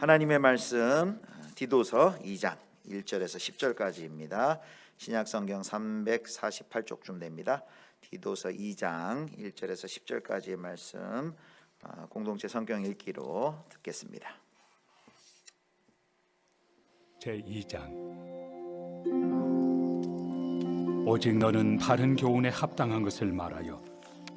하나님의 말씀 디도서 2장 1절에서 10절까지입니다. 신약성경 348쪽쯤 됩니다. 디도서 2장 1절에서 10절까지의 말씀 공동체 성경 읽기로 듣겠습니다. 제2장. 오직 너는 바른 교훈에 합당한 것을 말하여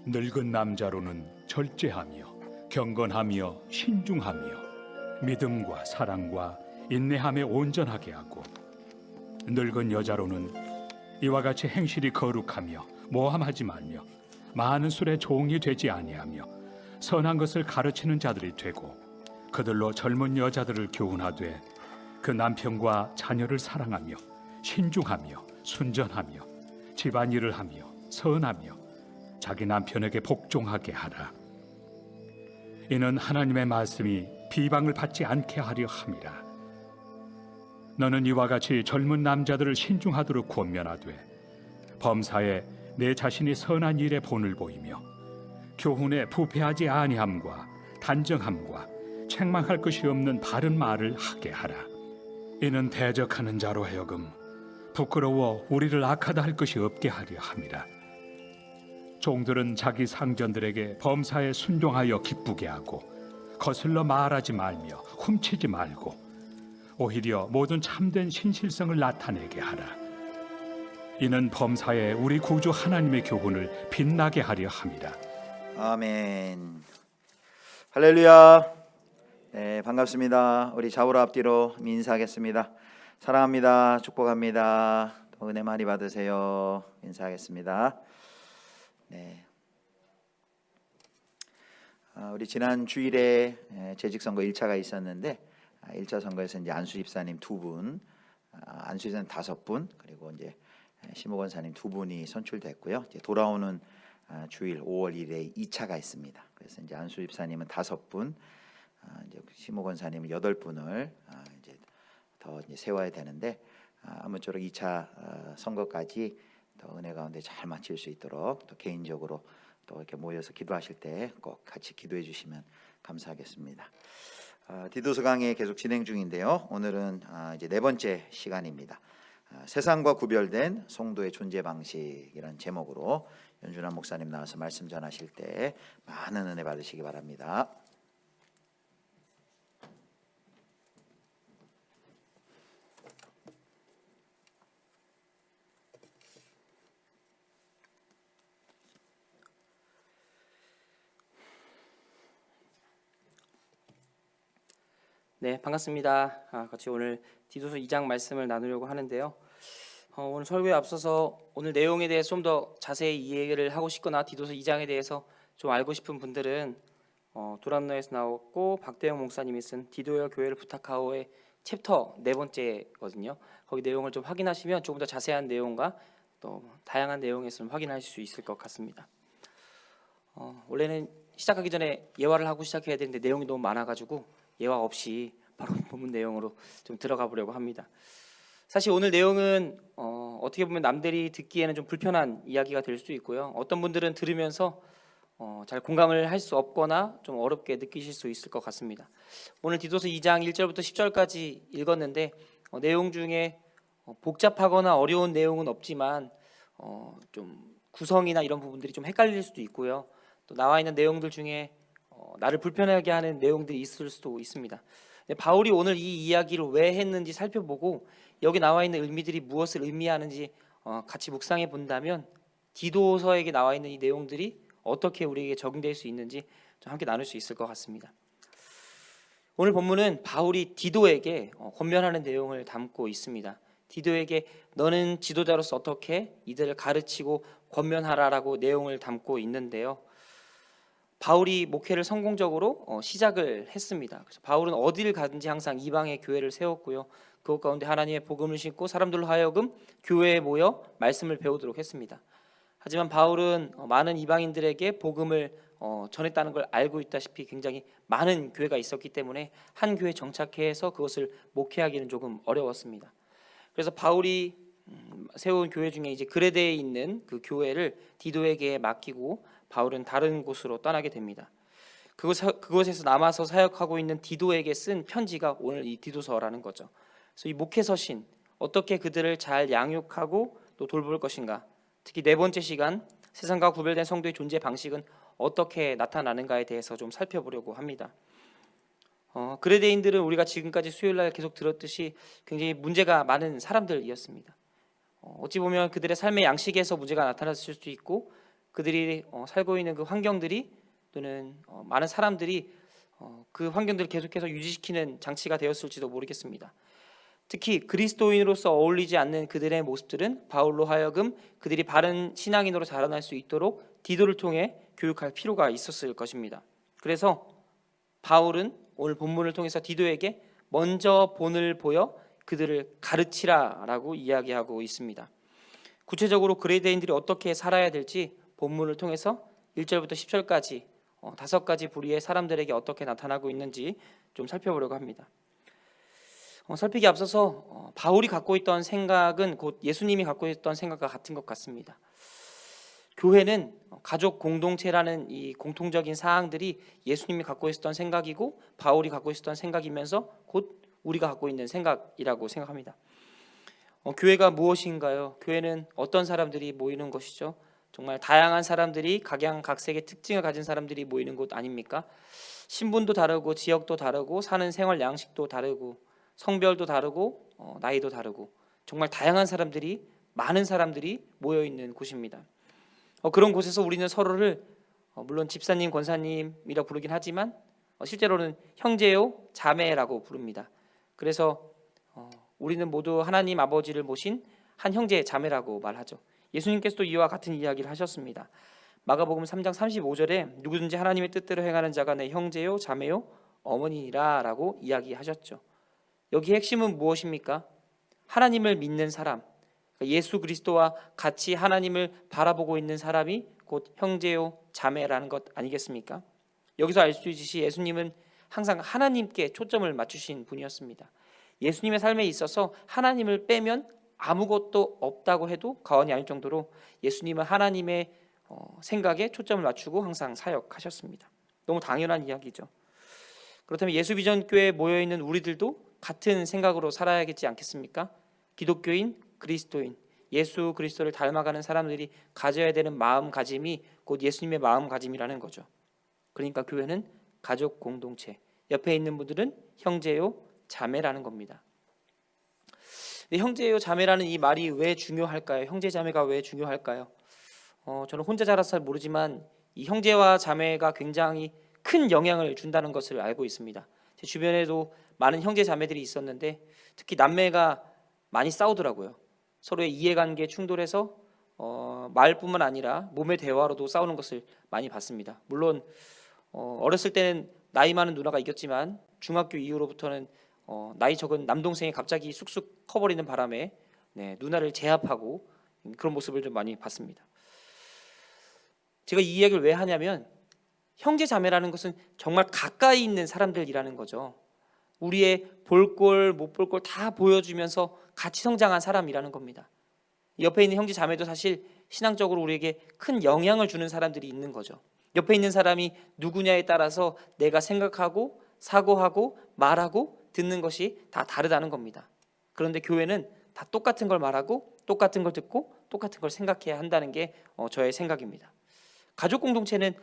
늙은 남자로는 절제하며 경건하며 신중하며 믿음과 사랑과 인내함에 온전하게 하고, 늙은 여자로는 이와 같이 행실이 거룩하며 모함하지 말며 많은 술에 종이 되지 아니하며 선한 것을 가르치는 자들이 되고, 그들로 젊은 여자들을 교훈하되 그 남편과 자녀를 사랑하며 신중하며 순전하며 집안일을 하며 선하며 자기 남편에게 복종하게 하라. 이는 하나님의 말씀이 비방을 받지 않게 하려 함이라. 너는 이와 같이 젊은 남자들을 신중하도록 권면하되 범사에 내 자신이 선한 일에 본을 보이며 교훈에 부패하지 아니함과 단정함과 책망할 것이 없는 바른 말을 하게 하라. 이는 대적하는 자로 하여금 부끄러워 우리를 악하다 할 것이 없게 하려 함이라. 종들은 자기 상전들에게 범사에 순종하여 기쁘게 하고 거슬러 말하지 말며 훔치지 말고 오히려 모든 참된 신실성을 나타내게 하라. 이는 범사에 우리 구주 하나님의 교훈을 빛나게 하려 함이라. 아멘. 할렐루야. 네, 반갑습니다. 우리 좌우로 앞뒤로 인사하겠습니다. 사랑합니다. 축복합니다. 또 은혜 많이 받으세요. 인사하겠습니다. 네. 우리 지난 주일에 재직선거 1차가 있었는데 1차 선거에서 이제 안수 집사님 2분, 안수 집사님 5분, 그리고 이제 심호 권사님 2분이 선출됐고요. 이제 돌아오는 주일 5월 1일에 2차가 있습니다. 그래서 이제 안수 집사님은 5분, 이제 심호 권사님은 8분을 이제 더 이제 세워야 되는데, 아무쪼록 2차 선거까지 더 은혜 가운데 잘 마칠 수 있도록 또 개인적으로 또 이렇게 모여서 기도하실 때 꼭 같이 기도해 주시면 감사하겠습니다. 디도서 강의 계속 진행 중인데요. 오늘은 이제 4번째 시간입니다. 세상과 구별된 성도의 존재 방식이라는 제목으로 연준환 목사님 나와서 말씀 전하실 때 많은 은혜 받으시기 바랍니다. 네, 반갑습니다. 같이 오늘 디도서 2장 말씀을 나누려고 하는데요. 오늘 설교에 앞서서 오늘 내용에 대해서 좀 더 자세히 이해를 하고 싶거나 디도서 2장에 대해서 좀 알고 싶은 분들은 두란노에서 나왔고 박대영 목사님이 쓴 디도여 교회를 부탁하오의 챕터 4번째거든요. 거기 내용을 좀 확인하시면 조금 더 자세한 내용과 또 다양한 내용에서 좀 확인하실 수 있을 것 같습니다. 원래는 시작하기 전에 예화를 하고 시작해야 되는데 내용이 너무 많아가지고 예화 없이 바로 본문 내용으로 좀 들어가 보려고 합니다. 사실 오늘 내용은 어떻게 보면 남들이 듣기에는 좀 불편한 이야기가 될 수 있고요. 어떤 분들은 들으면서 잘 공감을 할 수 없거나 좀 어렵게 느끼실 수 있을 것 같습니다. 오늘 디도서 2장 1절부터 10절까지 읽었는데 내용 중에 복잡하거나 어려운 내용은 없지만 좀 구성이나 이런 부분들이 좀 헷갈릴 수도 있고요. 또 나와 있는 내용들 중에 나를 불편하게 하는 내용들이 있을 수도 있습니다. 바울이 오늘 이 이야기를 왜 했는지 살펴보고 여기 나와 있는 의미들이 무엇을 의미하는지 같이 묵상해 본다면 디도서에게 나와 있는 이 내용들이 어떻게 우리에게 적용될 수 있는지 좀 함께 나눌 수 있을 것 같습니다. 오늘 본문은 바울이 디도에게 권면하는 내용을 담고 있습니다. 디도에게 너는 지도자로서 어떻게 이들을 가르치고 권면하라라고 내용을 담고 있는데요. 바울이 목회를 성공적으로 시작을 했습니다. 그래서 바울은 어디를 가든지 항상 이방의 교회를 세웠고요. 그것 가운데 하나님의 복음을 신고 사람들로 하여금 교회에 모여 말씀을 배우도록 했습니다. 하지만 바울은 많은 이방인들에게 복음을 전했다는 걸 알고 있다시피 굉장히 많은 교회가 있었기 때문에 한 교회에 정착해서 그것을 목회하기는 조금 어려웠습니다. 그래서 바울이 세운 교회 중에 이제 그레데에 있는 그 교회를 디도에게 맡기고 바울은 다른 곳으로 떠나게 됩니다. 그곳에서 남아서 사역하고 있는 디도에게 쓴 편지가 오늘 이 디도서라는 거죠. 그래서 이 목회서신, 어떻게 그들을 잘 양육하고 또 돌볼 것인가, 특히 네 번째 시간 세상과 구별된 성도의 존재 방식은 어떻게 나타나는가에 대해서 좀 살펴보려고 합니다. 그레데인들은 우리가 지금까지 수요일날 계속 들었듯이 굉장히 문제가 많은 사람들이었습니다. 어찌 보면 그들의 삶의 양식에서 문제가 나타났을 수도 있고, 그들이 살고 있는 그 환경들이 또는 많은 사람들이 그 환경들을 계속해서 유지시키는 장치가 되었을지도 모르겠습니다. 특히 그리스도인으로서 어울리지 않는 그들의 모습들은 바울로 하여금 그들이 바른 신앙인으로 자라날 수 있도록 디도를 통해 교육할 필요가 있었을 것입니다. 그래서 바울은 오늘 본문을 통해서 디도에게 먼저 본을 보여 그들을 가르치라라고 이야기하고 있습니다. 구체적으로 그레데인들이 어떻게 살아야 될지 본문을 통해서 1절부터 10절까지 5가지 부류의 사람들에게 어떻게 나타나고 있는지 좀 살펴보려고 합니다. 살피기 앞서서 바울이 갖고 있던 생각은 곧 예수님이 갖고 있던 생각과 같은 것 같습니다. 교회는 가족 공동체라는 이 공통적인 사항들이 예수님이 갖고 있었던 생각이고 바울이 갖고 있었던 생각이면서 곧 우리가 갖고 있는 생각이라고 생각합니다. 교회가 무엇인가요? 교회는 어떤 사람들이 모이는 것이죠? 정말 다양한 사람들이 각양각색의 특징을 가진 사람들이 모이는 곳 아닙니까? 신분도 다르고 지역도 다르고 사는 생활 양식도 다르고 성별도 다르고 나이도 다르고 정말 다양한 사람들이, 많은 사람들이 모여 있는 곳입니다. 그런 곳에서 우리는 서로를 물론 집사님, 권사님이라 부르긴 하지만 실제로는 형제요, 자매라고 부릅니다. 그래서 우리는 모두 하나님 아버지를 모신 한 형제 자매라고 말하죠. 예수님께서도 이와 같은 이야기를 하셨습니다. 마가복음 3장 35절에 누구든지 하나님의 뜻대로 행하는 자가 내 형제요, 자매요, 어머니라 라고 이야기하셨죠. 여기 핵심은 무엇입니까? 하나님을 믿는 사람, 예수 그리스도와 같이 하나님을 바라보고 있는 사람이 곧 형제요 자매라는 것 아니겠습니까? 여기서 알 수 있듯이 예수님은 항상 하나님께 초점을 맞추신 분이었습니다. 예수님의 삶에 있어서 하나님을 빼면 아무것도 없다고 해도 과언이 아닐 정도로 예수님은 하나님의 생각에 초점을 맞추고 항상 사역하셨습니다. 너무 당연한 이야기죠. 그렇다면 예수비전교회에 모여있는 우리들도 같은 생각으로 살아야겠지 않겠습니까? 기독교인, 그리스도인, 예수 그리스도를 닮아가는 사람들이 가져야 되는 마음가짐이 곧 예수님의 마음가짐이라는 거죠. 그러니까 교회는 가족 공동체, 옆에 있는 분들은 형제요 자매라는 겁니다. 형제요 자매라는 이 말이 왜 중요할까요? 형제 자매가 왜 중요할까요? 저는 혼자 자라서 잘 모르지만 이 형제와 자매가 굉장히 큰 영향을 준다는 것을 알고 있습니다. 제 주변에도 많은 형제 자매들이 있었는데 특히 남매가 많이 싸우더라고요. 서로의 이해관계 충돌해서 말뿐만 아니라 몸의 대화로도 싸우는 것을 많이 봤습니다. 물론 어렸을 때는 나이 많은 누나가 이겼지만 중학교 이후로부터는 나이 적은 남동생이 갑자기 쑥쑥 커버리는 바람에 누나를 제압하고 그런 모습을 좀 많이 봤습니다. 제가 이 이야기를 왜 하냐면 형제 자매라는 것은 정말 가까이 있는 사람들이라는 거죠. 우리의 볼 꼴 못 볼 꼴 다 보여주면서 같이 성장한 사람이라는 겁니다. 옆에 있는 형제 자매도 사실 신앙적으로 우리에게 큰 영향을 주는 사람들이 있는 거죠. 옆에 있는 사람이 누구냐에 따라서 내가 생각하고 사고하고 말하고 듣는 것이 다 다르다는 겁니다. 그런데 교회는 다 똑같은 걸 말하고 똑같은 걸 듣고 똑같은 걸 생각해야 한다는 게 저의 생각입니다. 가족 공동체는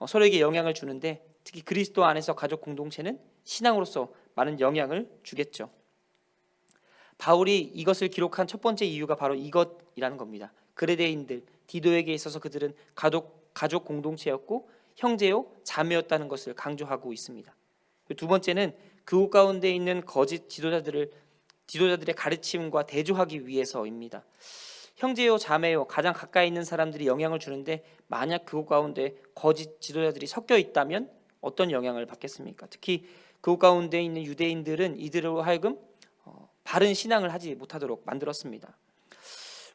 서로에게 영향을 주는데 특히 그리스도 안에서 가족 공동체는 신앙으로서 많은 영향을 주겠죠. 바울이 이것을 기록한 첫 번째 이유가 바로 이것이라는 겁니다. 그레데인들, 디도에게 있어서 그들은 가족 공동체였고 형제요 자매였다는 것을 강조하고 있습니다. 두 번째는 그곳 가운데 있는 거짓 지도자들의 가르침과 대조하기 위해서입니다. 형제요 자매요 가장 가까이 있는 사람들이 영향을 주는데 만약 그곳 가운데 거짓 지도자들이 섞여 있다면 어떤 영향을 받겠습니까? 특히 그곳 가운데 있는 유대인들은 이들로 하여금 바른 신앙을 하지 못하도록 만들었습니다.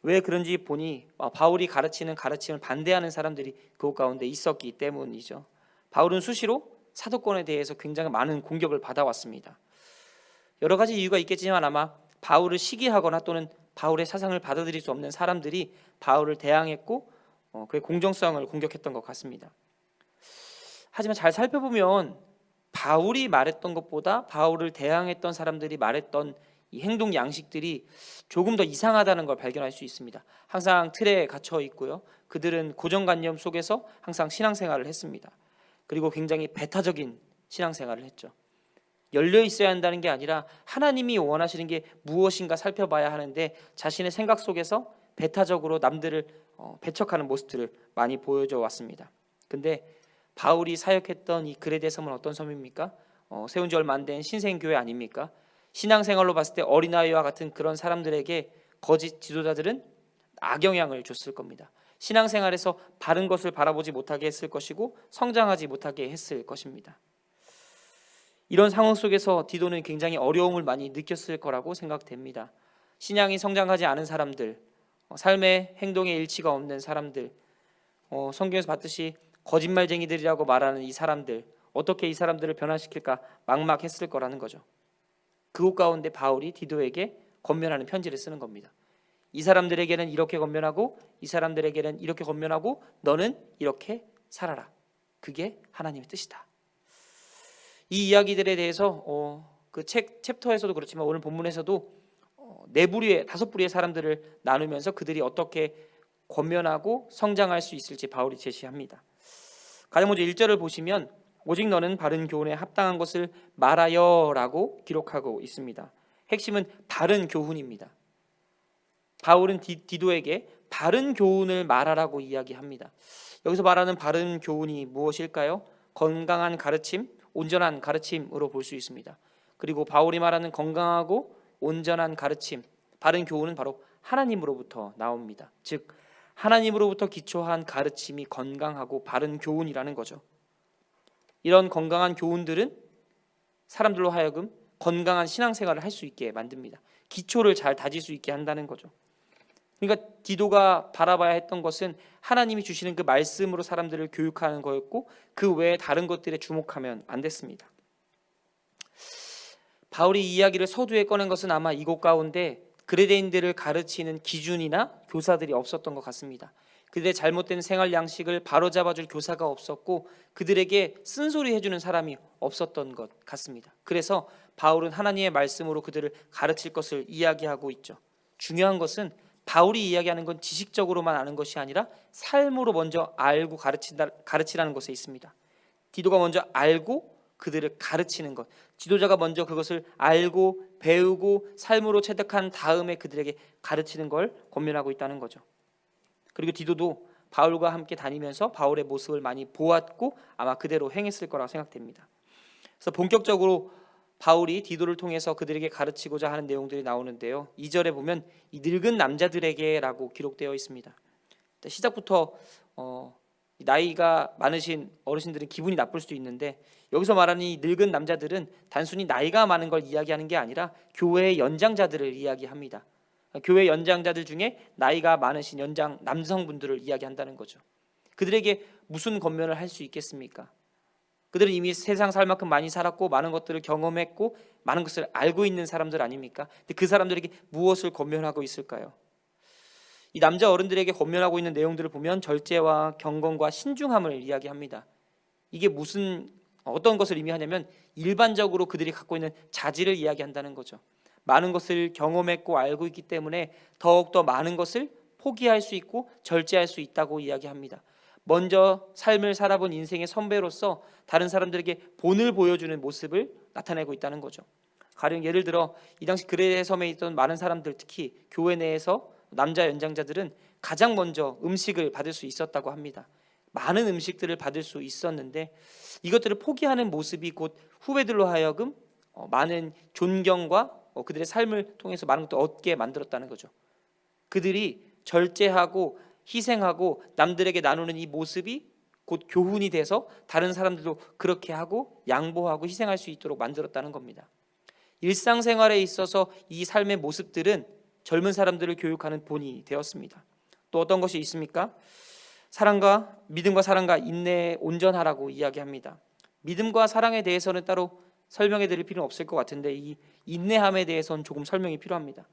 왜 그런지 보니 바울이 가르치는 가르침을 반대하는 사람들이 그곳 가운데 있었기 때문이죠. 바울은 수시로 사도권에 대해서 굉장히 많은 공격을 받아왔습니다. 여러 가지 이유가 있겠지만 아마 바울을 시기하거나 또는 바울의 사상을 받아들일 수 없는 사람들이 바울을 대항했고 그의 공정성을 공격했던 것 같습니다. 하지만 잘 살펴보면 바울이 말했던 것보다 바울을 대항했던 사람들이 말했던 이 행동 양식들이 조금 더 이상하다는 걸 발견할 수 있습니다. 항상 틀에 갇혀 있고요. 그들은 고정관념 속에서 항상 신앙생활을 했습니다. 그리고 굉장히 배타적인 신앙생활을 했죠. 열려 있어야 한다는 게 아니라 하나님이 원하시는 게 무엇인가 살펴봐야 하는데 자신의 생각 속에서 배타적으로 남들을 배척하는 모습들을 많이 보여줘 왔습니다. 근데 바울이 사역했던 이 그레데 섬은 어떤 섬입니까? 세운 지 얼마 안 된 신생교회 아닙니까? 신앙생활로 봤을 때 어린아이와 같은 그런 사람들에게 거짓 지도자들은 악영향을 줬을 겁니다. 신앙생활에서 바른 것을 바라보지 못하게 했을 것이고 성장하지 못하게 했을 것입니다. 이런 상황 속에서 디도는 굉장히 어려움을 많이 느꼈을 거라고 생각됩니다. 신앙이 성장하지 않은 사람들, 삶의 행동에 일치가 없는 사람들, 성경에서 봤듯이 거짓말쟁이들이라고 말하는 이 사람들, 어떻게 이 사람들을 변화시킬까 막막했을 거라는 거죠. 그곳 가운데 바울이 디도에게 권면하는 편지를 쓰는 겁니다. 이 사람들에게는 이렇게 권면하고 이 사람들에게는 이렇게 권면하고 너는 이렇게 살아라. 그게 하나님의 뜻이다. 이 이야기들에 대해서 그 챕터에서도 그렇지만 오늘 본문에서도 다섯 부류의 사람들을 나누면서 그들이 어떻게 권면하고 성장할 수 있을지 바울이 제시합니다. 가장 먼저 1절을 보시면 오직 너는 바른 교훈에 합당한 것을 말하여라고 기록하고 있습니다. 핵심은 바른 교훈입니다. 바울은 디도에게 바른 교훈을 말하라고 이야기합니다. 여기서 말하는 바른 교훈이 무엇일까요? 건강한 가르침, 온전한 가르침으로 볼 수 있습니다. 그리고 바울이 말하는 건강하고 온전한 가르침, 바른 교훈은 바로 하나님으로부터 나옵니다. 즉 하나님으로부터 기초한 가르침이 건강하고 바른 교훈이라는 거죠. 이런 건강한 교훈들은 사람들로 하여금 건강한 신앙생활을 할 수 있게 만듭니다. 기초를 잘 다질 수 있게 한다는 거죠. 그러니까 디도가 바라봐야 했던 것은 하나님이 주시는 그 말씀으로 사람들을 교육하는 거였고 그 외에 다른 것들에 주목하면 안 됐습니다. 바울이 이 이야기를 서두에 꺼낸 것은 아마 이곳 가운데 그레데인들을 가르치는 기준이나 교사들이 없었던 것 같습니다. 그들의 잘못된 생활 양식을 바로잡아줄 교사가 없었고 그들에게 쓴소리 해주는 사람이 없었던 것 같습니다. 그래서 바울은 하나님의 말씀으로 그들을 가르칠 것을 이야기하고 있죠. 중요한 것은 바울이 이야기하는 건 지식적으로만 아는 것이 아니라 삶으로 먼저 알고 가르치라는 것에 있습니다. 디도가 먼저 알고 그들을 가르치는 것, 지도자가 먼저 그것을 알고 배우고 삶으로 체득한 다음에 그들에게 가르치는 걸 권면하고 있다는 거죠. 그리고 디도도 바울과 함께 다니면서 바울의 모습을 많이 보았고 아마 그대로 행했을 거라고 생각됩니다. 그래서 본격적으로 바울이 디도를 통해서 그들에게 가르치고자 하는 내용들이 나오는데요. 2절에 보면 이 늙은 남자들에게라고 기록되어 있습니다. 시작부터 나이가 많으신 어르신들은 기분이 나쁠 수도 있는데 여기서 말하는 이 늙은 남자들은 단순히 나이가 많은 걸 이야기하는 게 아니라 교회의 연장자들을 이야기합니다. 교회 연장자들 중에 나이가 많으신 연장 남성분들을 이야기한다는 거죠. 그들에게 무슨 권면을 할 수 있겠습니까? 그들은 이미 세상 살 만큼 많이 살았고 많은 것들을 경험했고 많은 것을 알고 있는 사람들 아닙니까? 근데 그 사람들에게 무엇을 권면하고 있을까요? 이 남자 어른들에게 권면하고 있는 내용들을 보면 절제와 경건과 신중함을 이야기합니다. 이게 어떤 것을 의미하냐면 일반적으로 그들이 갖고 있는 자질을 이야기한다는 거죠. 많은 것을 경험했고 알고 있기 때문에 더욱더 많은 것을 포기할 수 있고 절제할 수 있다고 이야기합니다. 먼저 삶을 살아본 인생의 선배로서 다른 사람들에게 본을 보여주는 모습을 나타내고 있다는 거죠. 가령 예를 들어 이 당시 그레데 섬에 있던 많은 사람들, 특히 교회 내에서 남자 연장자들은 가장 먼저 음식을 받을 수 있었다고 합니다. 많은 음식들을 받을 수 있었는데 이것들을 포기하는 모습이 곧 후배들로 하여금 많은 존경과 그들의 삶을 통해서 많은 것도 얻게 만들었다는 거죠. 그들이 절제하고 희생하고 남들에게 나누는 이 모습이 곧 교훈이 돼서 다른 사람들도 그렇게 하고 양보하고 희생할 수 있도록 만들었다는 겁니다. 일상생활에 있어서 이 삶의 모습들은 젊은 사람들을 교육하는 본이 되었습니다. 또 어떤 것이 있습니까? 믿음과 사랑과 인내에 온전하라고 이야기합니다. 믿음과 사랑에 대해서는 따로 설명해 드릴 필요는 없을 것 같은데 이 인내함에 대해서는 조금 설명이 필요합니다.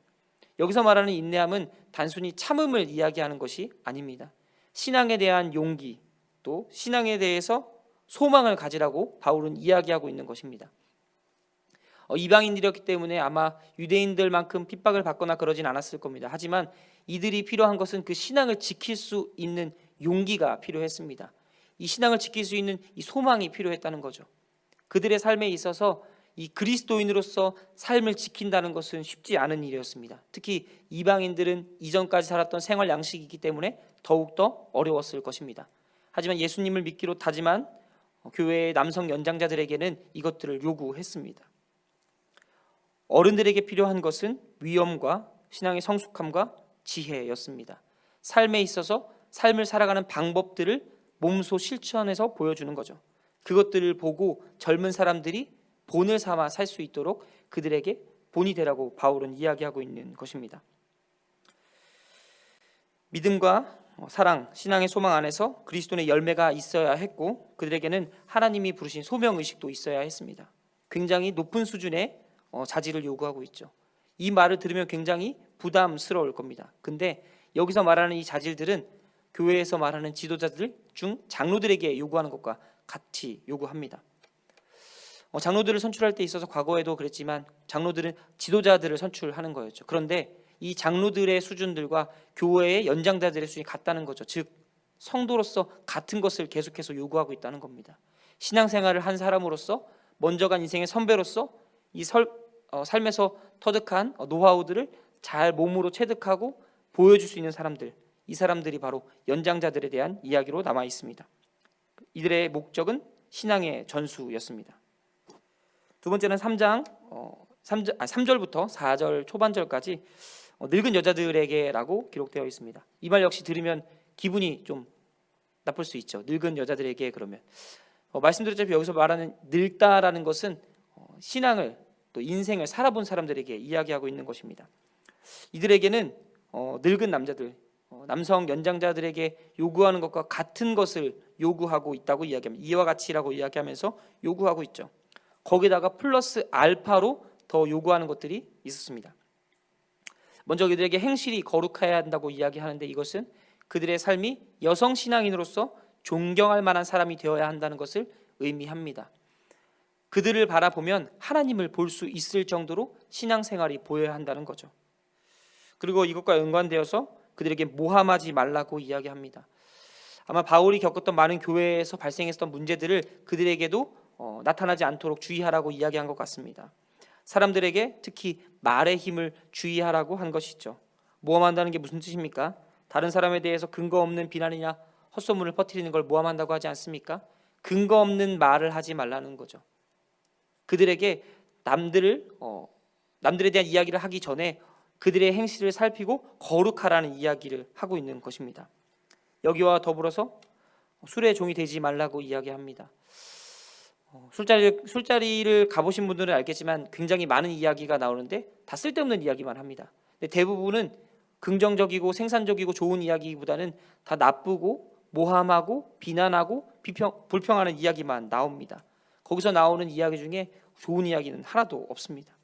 여기서 말하는 인내함은 단순히 참음을 이야기하는 것이 아닙니다. 신앙에 대한 용기, 또 신앙에 대해서 소망을 가지라고 바울은 이야기하고 있는 것입니다. 이방인들이었기 때문에 아마 유대인들만큼 핍박을 받거나 그러진 않았을 겁니다. 하지만 이들이 필요한 것은 그 신앙을 지킬 수 있는 용기가 필요했습니다. 이 신앙을 지킬 수 있는 이 소망이 필요했다는 거죠. 그들의 삶에 있어서 이 그리스도인으로서 삶을 지킨다는 것은 쉽지 않은 일이었습니다. 특히 이방인들은 이전까지 살았던 생활 양식이기 때문에 더욱더 어려웠을 것입니다. 하지만 예수님을 믿기로 다짐한 교회의 남성 연장자들에게는 이것들을 요구했습니다. 어른들에게 필요한 것은 위엄과 신앙의 성숙함과 지혜였습니다. 삶에 있어서 삶을 살아가는 방법들을 몸소 실천해서 보여주는 거죠. 그것들을 보고 젊은 사람들이 본을 삼아 살 수 있도록 그들에게 본이 되라고 바울은 이야기하고 있는 것입니다. 믿음과 사랑, 신앙의 소망 안에서 그리스도의 열매가 있어야 했고 그들에게는 하나님이 부르신 소명의식도 있어야 했습니다. 굉장히 높은 수준의 자질을 요구하고 있죠. 이 말을 들으면 굉장히 부담스러울 겁니다. 근데 여기서 말하는 이 자질들은 교회에서 말하는 지도자들 중 장로들에게 요구하는 것과 같이 요구합니다. 장로들을 선출할 때 있어서 과거에도 그랬지만 장로들은 지도자들을 선출하는 거였죠. 그런데 이 장로들의 수준들과 교회의 연장자들의 수준이 같다는 거죠. 즉 성도로서 같은 것을 계속해서 요구하고 있다는 겁니다. 신앙생활을 한 사람으로서 먼저 간 인생의 선배로서 이 삶에서 터득한 노하우들을 잘 몸으로 체득하고 보여줄 수 있는 사람들, 이 사람들이 바로 연장자들에 대한 이야기로 남아 있습니다. 이들의 목적은 신앙의 전수였습니다. 두 번째는 3절부터 4절 초반절까지 늙은 여자들에게라고 기록되어 있습니다. 이 말 역시 들으면 기분이 좀 나쁠 수 있죠. 늙은 여자들에게 그러면 말씀드렸다시피 여기서 말하는 늙다라는 것은 신앙을 또 인생을 살아본 사람들에게 이야기하고 있는 것입니다. 이들에게는 늙은 남자들, 남성 연장자들에게 요구하는 것과 같은 것을 요구하고 있다고 이야기합니다. 이와 같이라고 이야기하면서 요구하고 있죠. 거기다가 플러스 알파로 더 요구하는 것들이 있었습니다. 먼저 그들에게 행실이 거룩해야 한다고 이야기하는데 이것은 그들의 삶이 여성 신앙인으로서 존경할 만한 사람이 되어야 한다는 것을 의미합니다. 그들을 바라보면 하나님을 볼 수 있을 정도로 신앙생활이 보여야 한다는 거죠. 그리고 이것과 연관되어서 그들에게 모함하지 말라고 이야기합니다. 아마 바울이 겪었던 많은 교회에서 발생했던 문제들을 그들에게도 나타나지 않도록 주의하라고 이야기한 것 같습니다. 사람들에게 특히 말의 힘을 주의하라고 한 것이죠. 모함한다는 게 무슨 뜻입니까? 다른 사람에 대해서 근거 없는 비난이나 헛소문을 퍼뜨리는 걸 모함한다고 하지 않습니까? 근거 없는 말을 하지 말라는 거죠. 그들에게 남들에 대한 이야기를 하기 전에 그들의 행실을 살피고 거룩하라는 이야기를 하고 있는 것입니다. 여기와 더불어서 술의 종이 되지 말라고 이야기합니다. 술자리를 가보신 분들은 알겠지만 굉장히 많은 이야기가 나오는데 다 쓸데없는 이야기만 합니다. 근데 대부분은 긍정적이고 생산적이고 좋은 이야기보다는 다 나쁘고 모함하고 비난하고 불평하는 이야기만 나옵니다. 거기서 나오는 이야기 중에 좋은 이야기는 하나도 없습니다.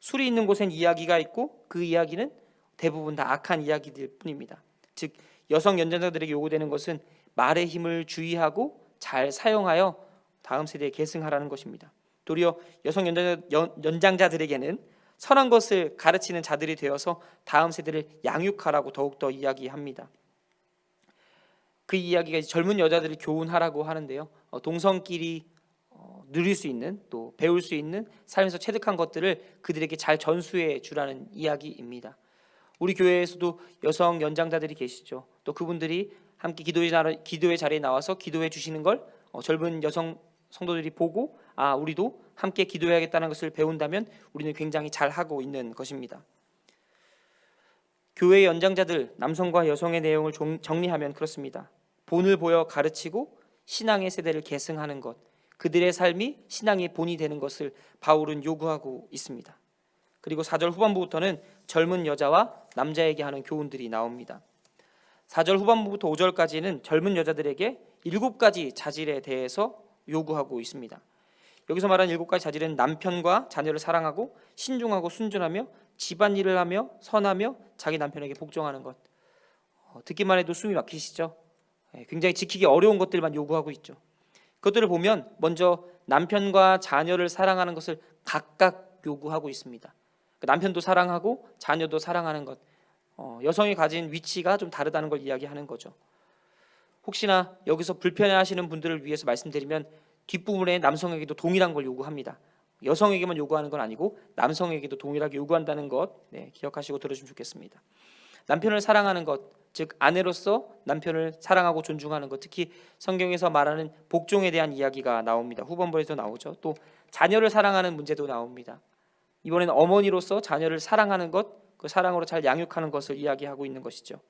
술이 있는 곳엔 이야기가 있고 그 이야기는 대부분 다 악한 이야기들 뿐입니다. 즉 여성 연장자들에게 요구되는 것은 말의 힘을 주의하고 잘 사용하여 다음 세대에 계승하라는 것입니다. 도리어 여성 연장자들에게는 선한 것을 가르치는 자들이 되어서 다음 세대를 양육하라고 더욱더 이야기합니다. 그 이야기가 젊은 여자들을 교훈하라고 하는데요. 동성끼리 누릴 수 있는 또 배울 수 있는 삶에서 체득한 것들을 그들에게 잘 전수해 주라는 이야기입니다. 우리 교회에서도 여성 연장자들이 계시죠. 또 그분들이 함께 기도의 자리에 나와서 기도해 주시는 걸 젊은 여성 성도들이 보고 우리도 함께 기도해야겠다는 것을 배운다면 우리는 굉장히 잘하고 있는 것입니다. 교회의 연장자들 남성과 여성의 내용을 정리하면 그렇습니다. 본을 보여 가르치고 신앙의 세대를 계승하는 것, 그들의 삶이 신앙의 본이 되는 것을 바울은 요구하고 있습니다. 그리고 4절 후반부부터는 젊은 여자와 남자에게 하는 교훈들이 나옵니다. 4절 후반부부터 5절까지는 젊은 여자들에게 7가지 자질에 대해서 요구하고 있습니다. 여기서 말하는 7가지 자질은 남편과 자녀를 사랑하고 신중하고 순전하며 집안일을 하며 선하며 자기 남편에게 복종하는 것. 듣기만 해도 숨이 막히시죠? 굉장히 지키기 어려운 것들만 요구하고 있죠. 그것들을 보면 먼저 남편과 자녀를 사랑하는 것을 각각 요구하고 있습니다. 남편도 사랑하고 자녀도 사랑하는 것, 여성이 가진 위치가 좀 다르다는 걸 이야기하는 거죠. 혹시나 여기서 불편해하시는 분들을 위해서 말씀드리면 뒷부분에 남성에게도 동일한 걸 요구합니다. 여성에게만 요구하는 건 아니고 남성에게도 동일하게 요구한다는 것, 기억하시고 들어주시면 좋겠습니다. 남편을 사랑하는 것, 즉 아내로서 남편을 사랑하고 존중하는 것, 특히 성경에서 말하는 복종에 대한 이야기가 나옵니다. 후반부에도 나오죠. 또 자녀를 사랑하는 문제도 나옵니다. 이번에는 어머니로서 자녀를 사랑하는 것, 그 사랑으로 잘 양육하는 것을 이야기하고 있는 것이죠.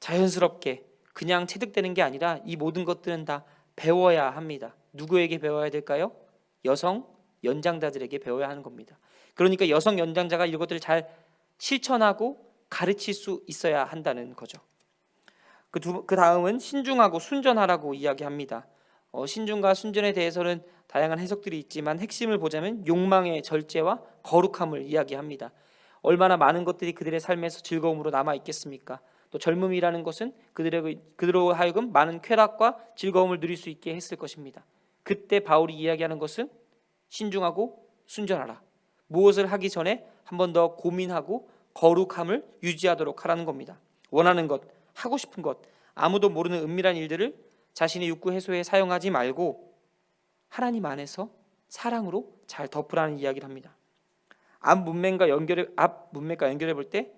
자연스럽게 그냥 체득되는 게 아니라 이 모든 것들은 다 배워야 합니다. 누구에게 배워야 될까요? 여성 연장자들에게 배워야 하는 겁니다. 그러니까 여성 연장자가 이것들을 잘 실천하고 가르칠 수 있어야 한다는 거죠. 그 다음은 신중하고 순전하라고 이야기합니다. 신중과 순전에 대해서는 다양한 해석들이 있지만 핵심을 보자면 욕망의 절제와 거룩함을 이야기합니다. 얼마나 많은 것들이 그들의 삶에서 즐거움으로 남아 있겠습니까? 또 젊음이라는 것은 그들로 하여금 많은 쾌락과 즐거움을 누릴 수 있게 했을 것입니다. 그때 바울이 이야기하는 것은 신중하고 순전하라. 무엇을 하기 전에 한 번 더 고민하고 거룩함을 유지하도록 하라는 겁니다. 원하는 것, 하고 싶은 것, 아무도 모르는 은밀한 일들을 자신의 욕구 해소에 사용하지 말고 하나님 안에서 사랑으로 잘 덮으라는 이야기를 합니다. 앞 문맥과 연결해 볼 때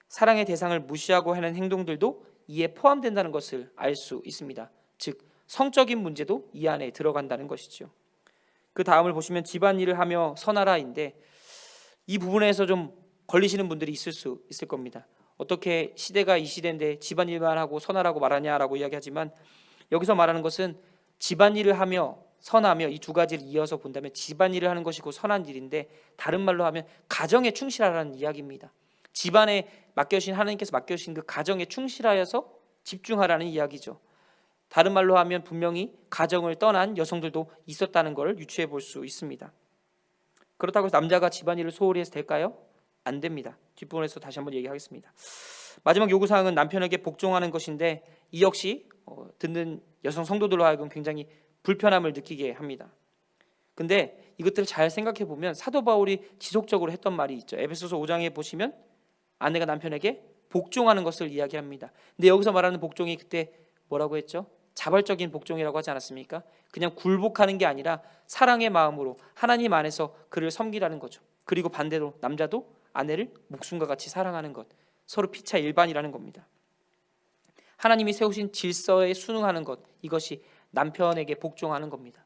사랑의 대상을 무시하고 하는 행동들도 이에 포함된다는 것을 알 수 있습니다. 즉 성적인 문제도 이 안에 들어간다는 것이죠. 그 다음을 보시면 집안일을 하며 선하라인데 이 부분에서 좀 걸리시는 분들이 있을 겁니다. 어떻게 시대가 이 시대인데 집안일만 하고 선하라고 말하냐라고 이야기하지만 여기서 말하는 것은 집안일을 하며 선하며 이 두 가지를 이어서 본다면 집안일을 하는 것이고 선한 일인데 다른 말로 하면 가정에 충실하라는 이야기입니다. 집안에 맡겨주신 하나님께서 맡겨주신 그 가정에 충실하여서 집중하라는 이야기죠. 다른 말로 하면 분명히 가정을 떠난 여성들도 있었다는 것을 유추해 볼 수 있습니다. 그렇다고 해서 남자가 집안일을 소홀히 해서 될까요? 안 됩니다. 뒷부분에서 다시 한번 얘기하겠습니다. 마지막 요구사항은 남편에게 복종하는 것인데 이 역시 듣는 여성 성도들로 하여금 굉장히 불편함을 느끼게 합니다. 근데 이것들을 잘 생각해 보면 사도 바울이 지속적으로 했던 말이 있죠. 에베소서 5장에 보시면 아내가 남편에게 복종하는 것을 이야기합니다. 근데 여기서 말하는 복종이 그때 뭐라고 했죠? 자발적인 복종이라고 하지 않았습니까? 그냥 굴복하는 게 아니라 사랑의 마음으로 하나님 안에서 그를 섬기라는 거죠. 그리고 반대로 남자도 아내를 목숨과 같이 사랑하는 것, 서로 피차 일반이라는 겁니다. 하나님이 세우신 질서에 순응하는 것, 이것이 남편에게 복종하는 겁니다.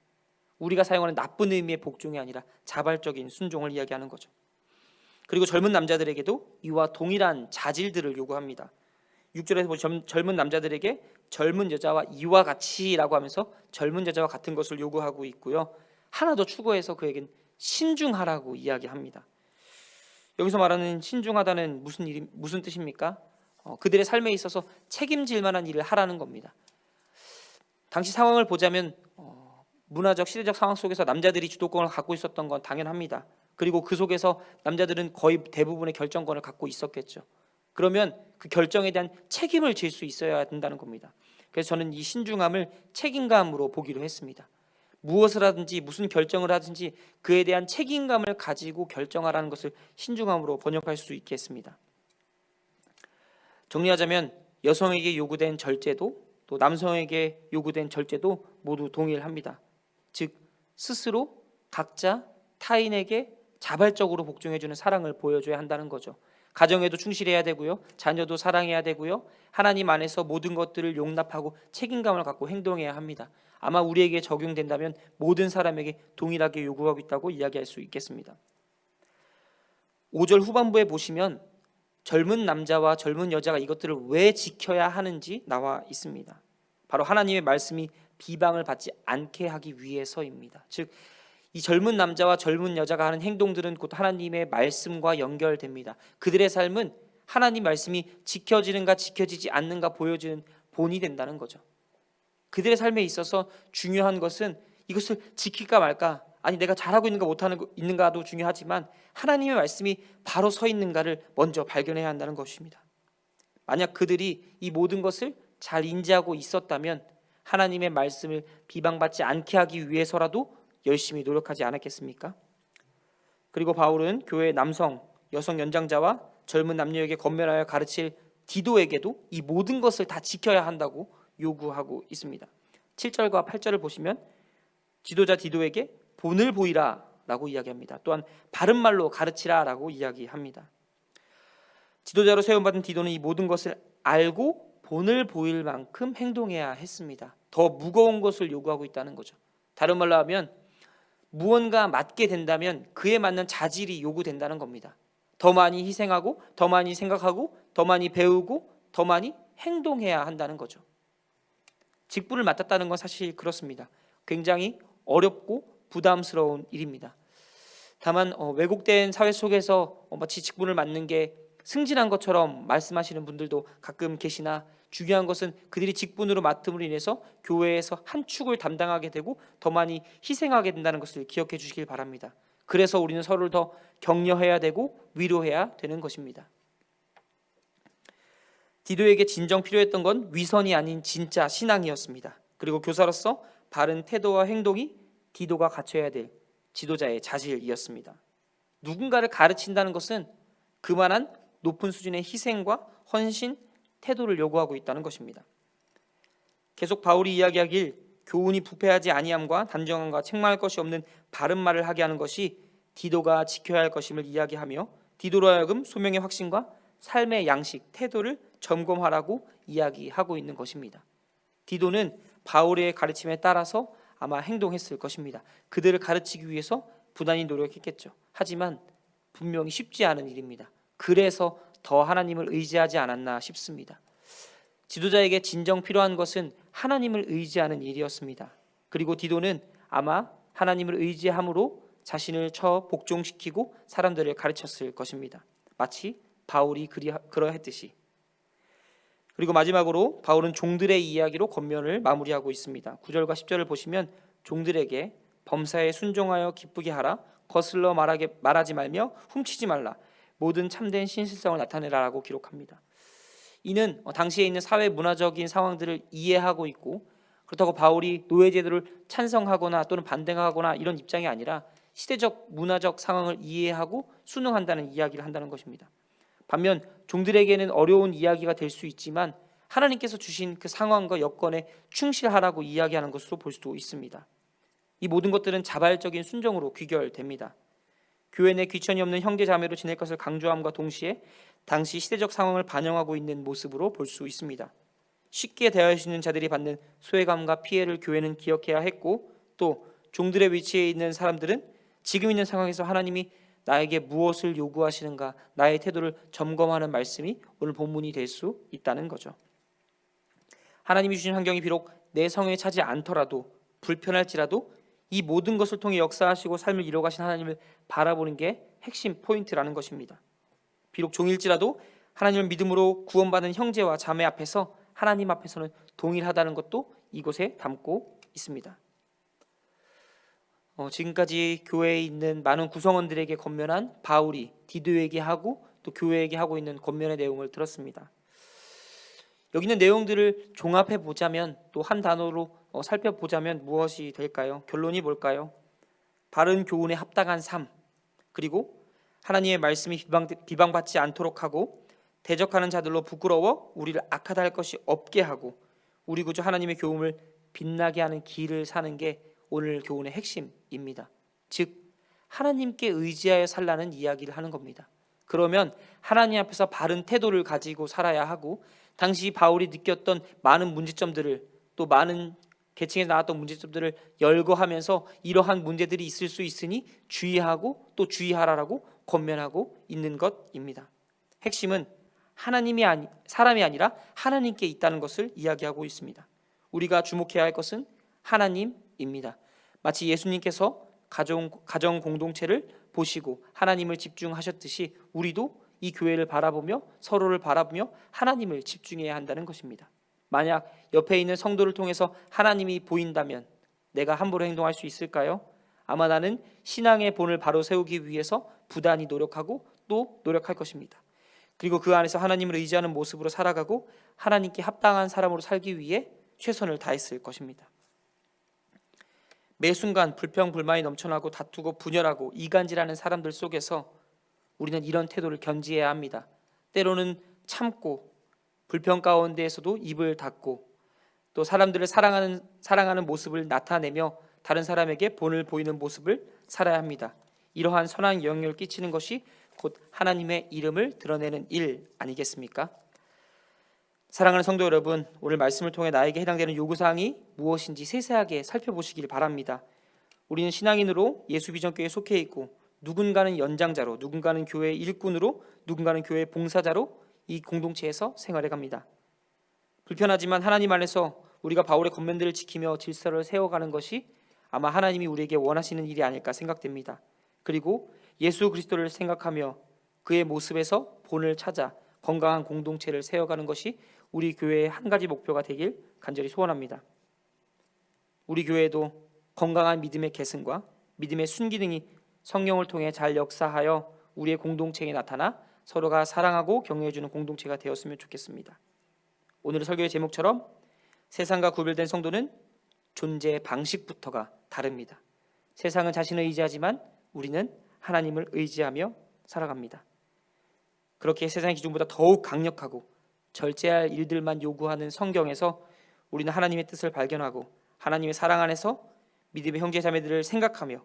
우리가 사용하는 나쁜 의미의 복종이 아니라 자발적인 순종을 이야기하는 거죠. 그리고 젊은 남자들에게도 이와 동일한 자질들을 요구합니다. 6절에서 보면 젊은 남자들에게 젊은 여자와 이와 같이라고 하면서 젊은 여자와 같은 것을 요구하고 있고요. 하나 더 추가해서 그에겐 신중하라고 이야기합니다. 여기서 말하는 신중하다는 무슨 뜻입니까? 그들의 삶에 있어서 책임질 만한 일을 하라는 겁니다. 당시 상황을 보자면 문화적 시대적 상황 속에서 남자들이 주도권을 갖고 있었던 건 당연합니다. 그리고 그 속에서 남자들은 거의 대부분의 결정권을 갖고 있었겠죠. 그러면 그 결정에 대한 책임을 질 수 있어야 된다는 겁니다. 그래서 저는 이 신중함을 책임감으로 보기로 했습니다. 무엇을 하든지 무슨 결정을 하든지 그에 대한 책임감을 가지고 결정하라는 것을 신중함으로 번역할 수 있겠습니다. 정리하자면 여성에게 요구된 절제도 또 남성에게 요구된 절제도 모두 동일합니다. 즉 스스로 각자 타인에게 자발적으로 복종해주는 사랑을 보여줘야 한다는 거죠. 가정에도 충실해야 되고요. 자녀도 사랑해야 되고요. 하나님 안에서 모든 것들을 용납하고 책임감을 갖고 행동해야 합니다. 아마 우리에게 적용된다면 모든 사람에게 동일하게 요구하고 있다고 이야기할 수 있겠습니다. 5절 후반부에 보시면 젊은 남자와 젊은 여자가 이것들을 왜 지켜야 하는지 나와 있습니다. 바로 하나님의 말씀이 비방을 받지 않게 하기 위해서입니다. 즉 이 젊은 남자와 젊은 여자가 하는 행동들은 곧 하나님의 말씀과 연결됩니다. 그들의 삶은 하나님 말씀이 지켜지는가 지켜지지 않는가 보여주는 본이 된다는 거죠. 그들의 삶에 있어서 중요한 것은 이것을 지킬까 말까, 아니 내가 잘하고 있는가 있는가도 중요하지만 하나님의 말씀이 바로 서 있는가를 먼저 발견해야 한다는 것입니다. 만약 그들이 이 모든 것을 잘 인지하고 있었다면 하나님의 말씀을 비방받지 않게 하기 위해서라도 열심히 노력하지 않았겠습니까? 그리고 바울은 교회 남성, 여성 연장자와 젊은 남녀에게 권면하여 가르칠 디도에게도 이 모든 것을 다 지켜야 한다고 요구하고 있습니다. 7절과 8절을 보시면 지도자 디도에게 본을 보이라 라고 이야기합니다. 또한 바른 말로 가르치라 라고 이야기합니다. 지도자로 세움받은 디도는 이 모든 것을 알고 본을 보일 만큼 행동해야 했습니다. 더 무거운 것을 요구하고 있다는 거죠. 다른 말로 하면 무언가 맡게 된다면 그에 맞는 자질이 요구된다는 겁니다. 더 많이 희생하고 더 많이 생각하고 더 많이 배우고 더 많이 행동해야 한다는 거죠. 직분을 맡았다는 건 사실 그렇습니다. 굉장히 어렵고 부담스러운 일입니다. 다만 왜곡된 사회 속에서 마치 직분을 맡는 게 승진한 것처럼 말씀하시는 분들도 가끔 계시나 중요한 것은 그들이 직분으로 맡음으로 인해서 교회에서 한 축을 담당하게 되고 더 많이 희생하게 된다는 것을 기억해 주시길 바랍니다. 그래서 우리는 서로를 더 격려해야 되고 위로해야 되는 것입니다. 디도에게 진정 필요했던 건 위선이 아닌 진짜 신앙이었습니다. 그리고 교사로서 바른 태도와 행동이 디도가 갖춰야 될 지도자의 자질이었습니다. 누군가를 가르친다는 것은 그만한 높은 수준의 희생과 헌신, 태도를 요구하고 있다는 것입니다. 계속 바울이 이야기하길 교훈이 부패하지 아니함과 단정함과 책망할 것이 없는 바른 말을 하게 하는 것이 디도가 지켜야 할 것임을 이야기하며 디도로 하여금 소명의 확신과 삶의 양식, 태도를 점검하라고 이야기하고 있는 것입니다. 디도는 바울의 가르침에 따라서 아마 행동했을 것입니다. 그들을 가르치기 위해서 부단히 노력했겠죠. 하지만 분명히 쉽지 않은 일입니다. 그래서 더 하나님을 의지하지 않았나 싶습니다. 지도자에게 진정 필요한 것은 하나님을 의지하는 일이었습니다. 그리고 디도는 아마 하나님을 의지함으로 자신을 복종시키고 사람들을 가르쳤을 것입니다. 마치 바울이 그러했듯이. 그리고 마지막으로 바울은 종들의 이야기로 권면을 마무리하고 있습니다. 9절과 10절을 보시면 종들에게 범사에 순종하여 기쁘게 하라, 거슬러 말하지 말며 훔치지 말라, 모든 참된 신실성을 나타내라라고 기록합니다. 이는 당시에 있는 사회 문화적인 상황들을 이해하고 있고, 그렇다고 바울이 노예제도를 찬성하거나 또는 반대하거나 이런 입장이 아니라 시대적 문화적 상황을 이해하고 순응한다는 이야기를 한다는 것입니다. 반면 종들에게는 어려운 이야기가 될 수 있지만 하나님께서 주신 그 상황과 여건에 충실하라고 이야기하는 것으로 볼 수도 있습니다. 이 모든 것들은 자발적인 순종으로 귀결됩니다. 교회 내 귀천이 없는 형제 자매로 지낼 것을 강조함과 동시에 당시 시대적 상황을 반영하고 있는 모습으로 볼 수 있습니다. 쉽게 대할 수 있는 자들이 받는 소외감과 피해를 교회는 기억해야 했고, 또 종들의 위치에 있는 사람들은 지금 있는 상황에서 하나님이 나에게 무엇을 요구하시는가, 나의 태도를 점검하는 말씀이 오늘 본문이 될 수 있다는 거죠. 하나님이 주신 환경이 비록 내 성에 차지 않더라도, 불편할지라도 이 모든 것을 통해 역사하시고 삶을 이뤄가신 하나님을 바라보는 게 핵심 포인트라는 것입니다. 비록 종일지라도 하나님을 믿음으로 구원받은 형제와 자매 앞에서 하나님 앞에서는 동일하다는 것도 이곳에 담고 있습니다. 지금까지 교회에 있는 많은 구성원들에게 권면한 바울이 디도에게 하고 또 교회에게 하고 있는 권면의 내용을 들었습니다. 여기 있는 내용들을 종합해 보자면, 또 한 단어로 살펴보자면 무엇이 될까요? 결론이 뭘까요? 바른 교훈에 합당한 삶, 그리고 하나님의 말씀이 비방받지 않도록 하고, 대적하는 자들로 부끄러워 우리를 악하다 할 것이 없게 하고, 우리 구주 하나님의 교훈을 빛나게 하는 길을 사는 게 오늘 교훈의 핵심입니다. 즉 하나님께 의지하여 살라는 이야기를 하는 겁니다. 그러면 하나님 앞에서 바른 태도를 가지고 살아야 하고, 당시 바울이 느꼈던 많은 문제점들을, 또 많은 계층에서 나왔던 문제점들을 열거하면서 이러한 문제들이 있을 수 있으니 주의하고 또 주의하라라고 권면하고 있는 것입니다. 핵심은 사람이 아니라 하나님께 있다는 것을 이야기하고 있습니다. 우리가 주목해야 할 것은 하나님입니다. 마치 예수님께서 가정 공동체를 보시고 하나님을 집중하셨듯이 우리도 이 교회를 바라보며 서로를 바라보며 하나님을 집중해야 한다는 것입니다. 만약 옆에 있는 성도를 통해서 하나님이 보인다면 내가 함부로 행동할 수 있을까요? 아마 나는 신앙의 본을 바로 세우기 위해서 부단히 노력하고 또 노력할 것입니다. 그리고 그 안에서 하나님을 의지하는 모습으로 살아가고 하나님께 합당한 사람으로 살기 위해 최선을 다했을 것입니다. 매 순간 불평불만이 넘쳐나고 다투고 분열하고 이간질하는 사람들 속에서 우리는 이런 태도를 견지해야 합니다. 때로는 참고 불평 가운데에서도 입을 닫고 또 사람들을 사랑하는 모습을 나타내며 다른 사람에게 본을 보이는 모습을 살아야 합니다. 이러한 선한 영향력을 끼치는 것이 곧 하나님의 이름을 드러내는 일 아니겠습니까? 사랑하는 성도 여러분, 오늘 말씀을 통해 나에게 해당되는 요구사항이 무엇인지 세세하게 살펴보시길 바랍니다. 우리는 신앙인으로 예수비전교회에 속해 있고 누군가는 연장자로, 누군가는 교회의 일꾼으로, 누군가는 교회의 봉사자로 이 공동체에서 생활해 갑니다. 불편하지만 하나님 안에서 우리가 바울의 권면들을 지키며 질서를 세워가는 것이 아마 하나님이 우리에게 원하시는 일이 아닐까 생각됩니다. 그리고 예수 그리스도를 생각하며 그의 모습에서 본을 찾아 건강한 공동체를 세워가는 것이 우리 교회의 한 가지 목표가 되길 간절히 소원합니다. 우리 교회도 건강한 믿음의 계승과 믿음의 순기능이 성령을 통해 잘 역사하여 우리의 공동체에 나타나 서로가 사랑하고 격려해주는 공동체가 되었으면 좋겠습니다. 오늘 설교의 제목처럼 세상과 구별된 성도는 존재 방식부터가 다릅니다. 세상은 자신을 의지하지만 우리는 하나님을 의지하며 살아갑니다. 그렇게 세상의 기준보다 더욱 강력하고 절제할 일들만 요구하는 성경에서 우리는 하나님의 뜻을 발견하고 하나님의 사랑 안에서 믿음의 형제 자매들을 생각하며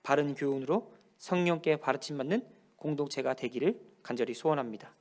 바른 교훈으로 성령께 가르침받는 공동체가 되기를 간절히 소원합니다.